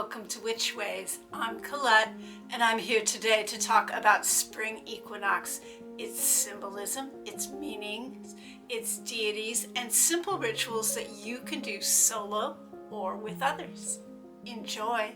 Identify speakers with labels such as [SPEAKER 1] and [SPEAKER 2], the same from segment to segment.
[SPEAKER 1] welcome to Witch Ways. I'm Colette, and I'm here today to talk about spring equinox, its symbolism, its meanings, its deities, and simple rituals that you can do solo or with others. Enjoy!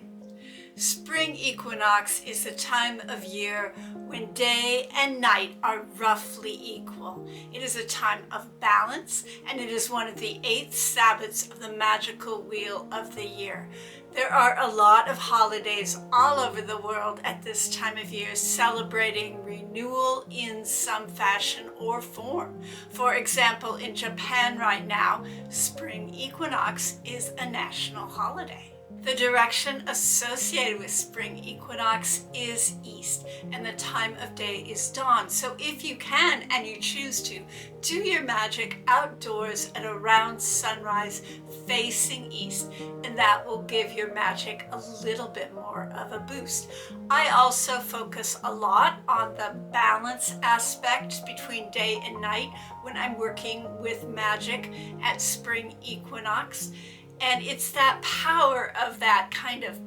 [SPEAKER 1] Spring equinox is the time of year when day and night are roughly equal. It is a time of balance, and it is one of the 8 Sabbats of the magical wheel of the year. There are a lot of holidays all over the world at this time of year celebrating renewal in some fashion or form. For example, in Japan right now, spring equinox is a national holiday. The direction associated with spring equinox is east, and the time of day is dawn. So if you can and you choose to, do your magic outdoors at around sunrise facing east, and that will give your magic a little bit more of a boost. I also focus a lot on the balance aspect between day and night when I'm working with magic at spring equinox. And it's that power of that kind of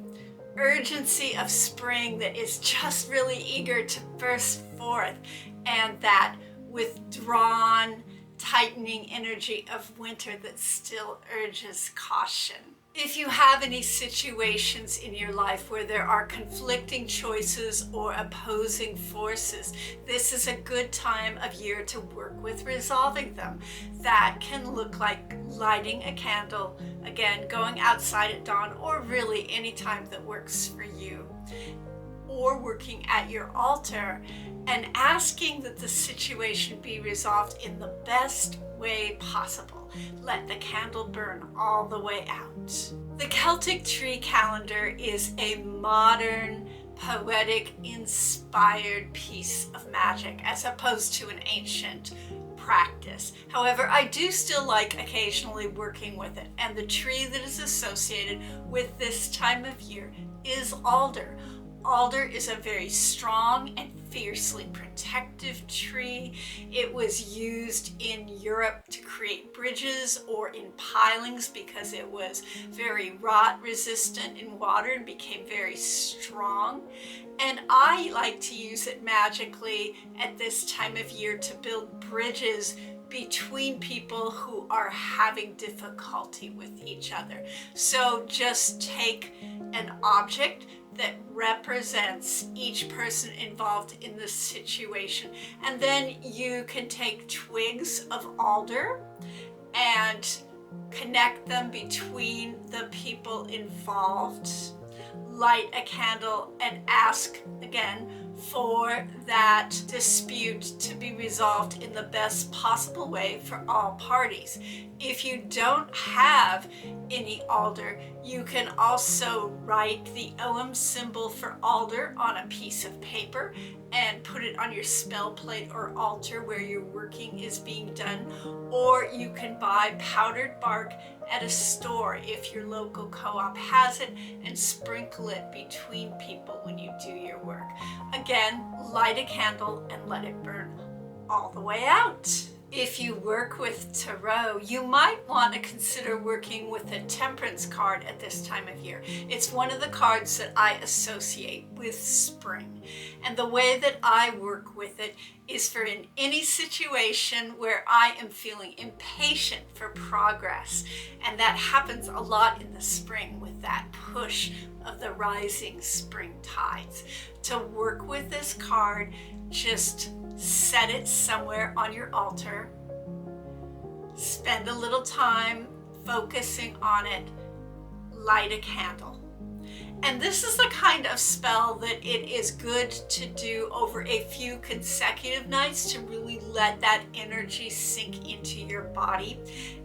[SPEAKER 1] urgency of spring that is just really eager to burst forth, and that withdrawn, tightening energy of winter that still urges caution. If you have any situations in your life where there are conflicting choices or opposing forces, this is a good time of year to work with resolving them. That can look like lighting a candle, again, going outside at dawn, or really any time that works for you. Or working at your altar and asking that the situation be resolved in the best way possible. Let the candle burn all the way out. The Celtic tree calendar is a modern, poetic, inspired piece of magic as opposed to an ancient practice. However, I do still like occasionally working with it, and the tree that is associated with this time of year is alder. Alder is a very strong and fiercely protective tree. It was used in Europe to create bridges or in pilings because it was very rot resistant in water and became very strong. And I like to use it magically at this time of year to build bridges between people who are having difficulty with each other. So just take an object that represents each person involved in this situation, and then you can take twigs of alder and connect them between the people involved, light a candle, and ask again for that dispute to be resolved in the best possible way for all parties. If you don't have any alder, you can also write the Ogham symbol for alder on a piece of paper and put it on your spell plate or altar where your working is being done. Or you can buy powdered bark at a store if your local co-op has it, and sprinkle it between people when you do your work. Again, light a candle and let it burn all the way out. If you work with tarot, you might want to consider working with a temperance card at this time of year. It's one of the cards that I associate with spring. And the way that I work with it is for in any situation where I am feeling impatient for progress. And that happens a lot in the spring with that push of the rising spring tides. To work with this card, just set it somewhere on your altar. Spend a little time focusing on it. Light a candle. And this is the kind of spell that it is good to do over a few consecutive nights to really let that energy sink into your body.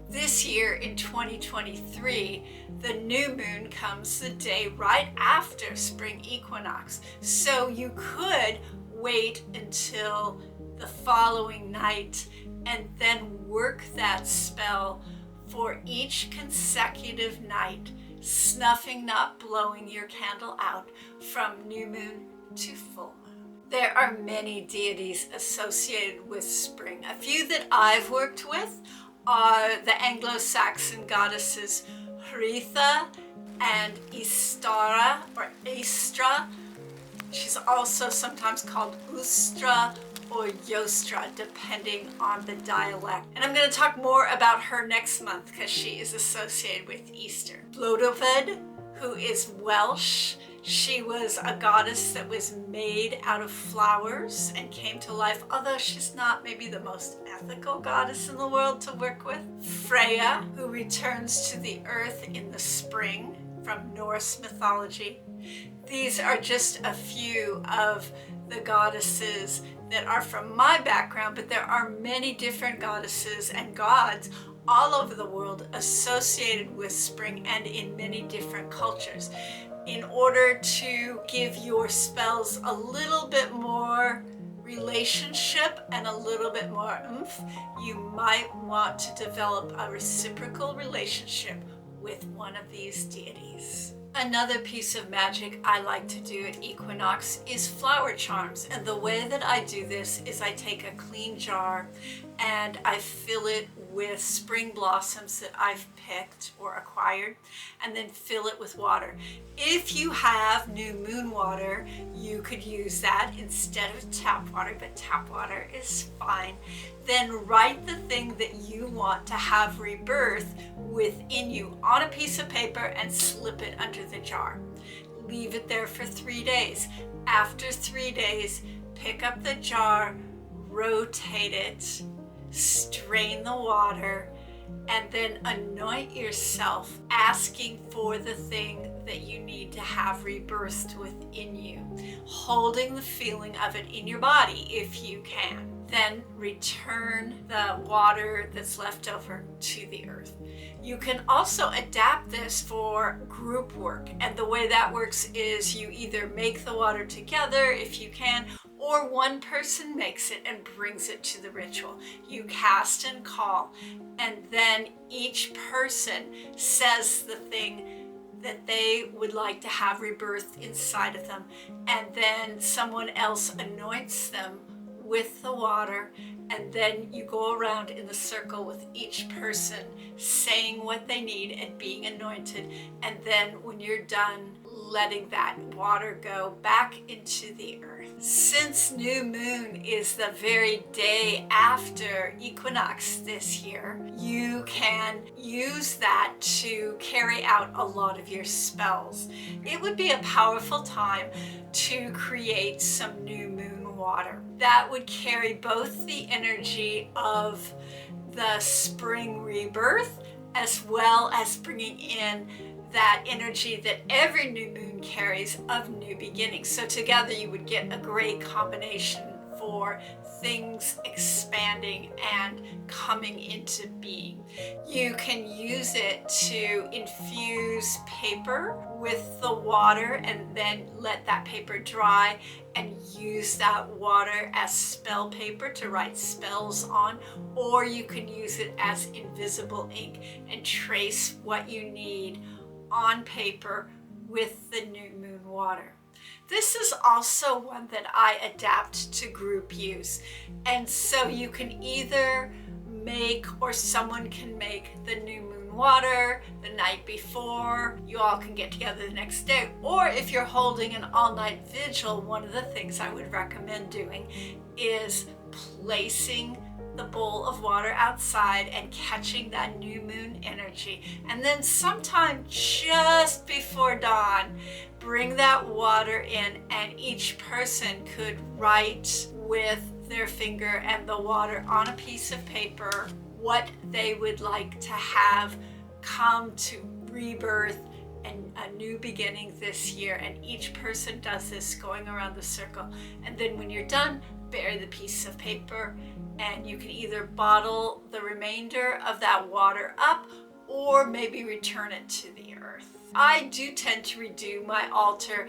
[SPEAKER 1] This year in 2023, the new moon comes the day right after spring equinox. So you could wait until the following night and then work that spell for each consecutive night, snuffing, not blowing your candle out from new moon to full moon. There are many deities associated with spring. A few that I've worked with are the Anglo-Saxon goddesses Hritha and Istara or Istra. She's also sometimes called Ustra or Yostra, depending on the dialect. And I'm going to talk more about her next month because she is associated with Easter. Blodeuwedd, who is Welsh. She was a goddess that was made out of flowers and came to life, although she's not maybe the most ethical goddess in the world to work with. Freya, who returns to the earth in the spring from Norse mythology. These are just a few of the goddesses that are from my background, but there are many different goddesses and gods all over the world associated with spring and in many different cultures. In order to give your spells a little bit more relationship and a little bit more oomph, you might want to develop a reciprocal relationship with one of these deities. Another piece of magic I like to do at Equinox is flower charms. And the way that I do this is I take a clean jar and I fill it with spring blossoms that I've picked or acquired, and then fill it with water. If you have new moon water, you could use that instead of tap water, but tap water is fine. Then write the thing that you want to have rebirth within you on a piece of paper and slip it under the jar. Leave it there for 3 days. After 3 days, pick up the jar, rotate it, strain the water, and then anoint yourself, asking for the thing that you need to have rebirthed within you, holding the feeling of it in your body if you can. Then return the water that's left over to the earth. You can also adapt this for group work, and the way that works is you either make the water together if you can, or one person makes it and brings it to the ritual. You cast and call, and then each person says the thing that they would like to have rebirthed inside of them, and then someone else anoints them with the water, and then you go around in the circle with each person saying what they need and being anointed, and then when you're done, letting that water go back into the earth. Since new moon is the very day after equinox this year, you can use that to carry out a lot of your spells. It would be a powerful time to create some new moon water that would carry both the energy of the spring rebirth as well as bringing in that energy that every new moon carries of new beginnings. So together you would get a great combination for things expanding and coming into being. You can use it to infuse paper with the water and then let that paper dry and use that water as spell paper to write spells on, or you can use it as invisible ink and trace what you need on paper with the new moon water. This is also one that I adapt to group use. And so you can either make, or someone can make, the new moon water the night before. You all can get together the next day. Or if you're holding an all-night vigil, one of the things I would recommend doing is placing the bowl of water outside and catching that new moon energy. And then sometime just before dawn, bring that water in, and each person could write with their finger and the water on a piece of paper what they would like to have come to rebirth and a new beginning this year. And each person does this going around the circle. And then when you're done, bury the piece of paper, and you can either bottle the remainder of that water up or maybe return it to the earth. I do tend to redo my altar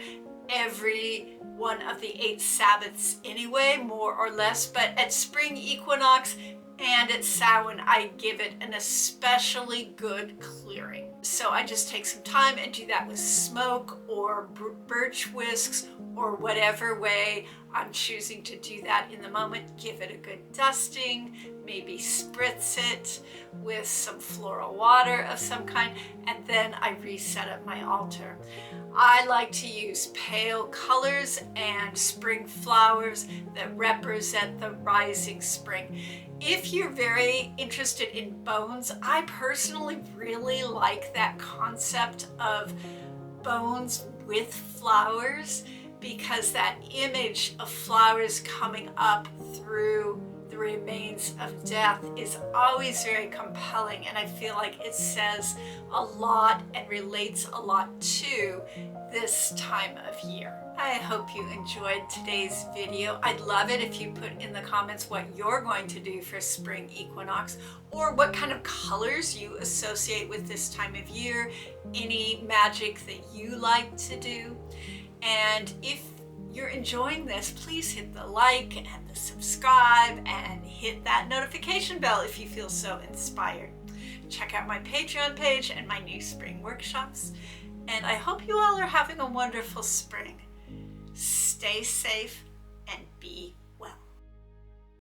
[SPEAKER 1] every one of the 8 Sabbaths anyway, more or less, but at spring equinox and at Samhain, I give it an especially good clearing. So I just take some time and do that with smoke or birch whisks or whatever way I'm choosing to do that in the moment. Give it a good dusting, maybe spritz it with some floral water of some kind, and then I reset up my altar. I like to use pale colors and spring flowers that represent the rising spring. If you're very interested in bones, I personally really like that concept of bones with flowers, because that image of flowers coming up through the remains of death is always very compelling, and I feel like it says a lot and relates a lot to this time of year. I hope you enjoyed today's video. I'd love it if you put in the comments what you're going to do for spring equinox, or what kind of colors you associate with this time of year, any magic that you like to do. And if you're enjoying this, please hit the like and the subscribe and hit that notification bell if you feel so inspired. Check out my Patreon page and my new spring workshops. And I hope you all are having a wonderful spring. Stay safe and be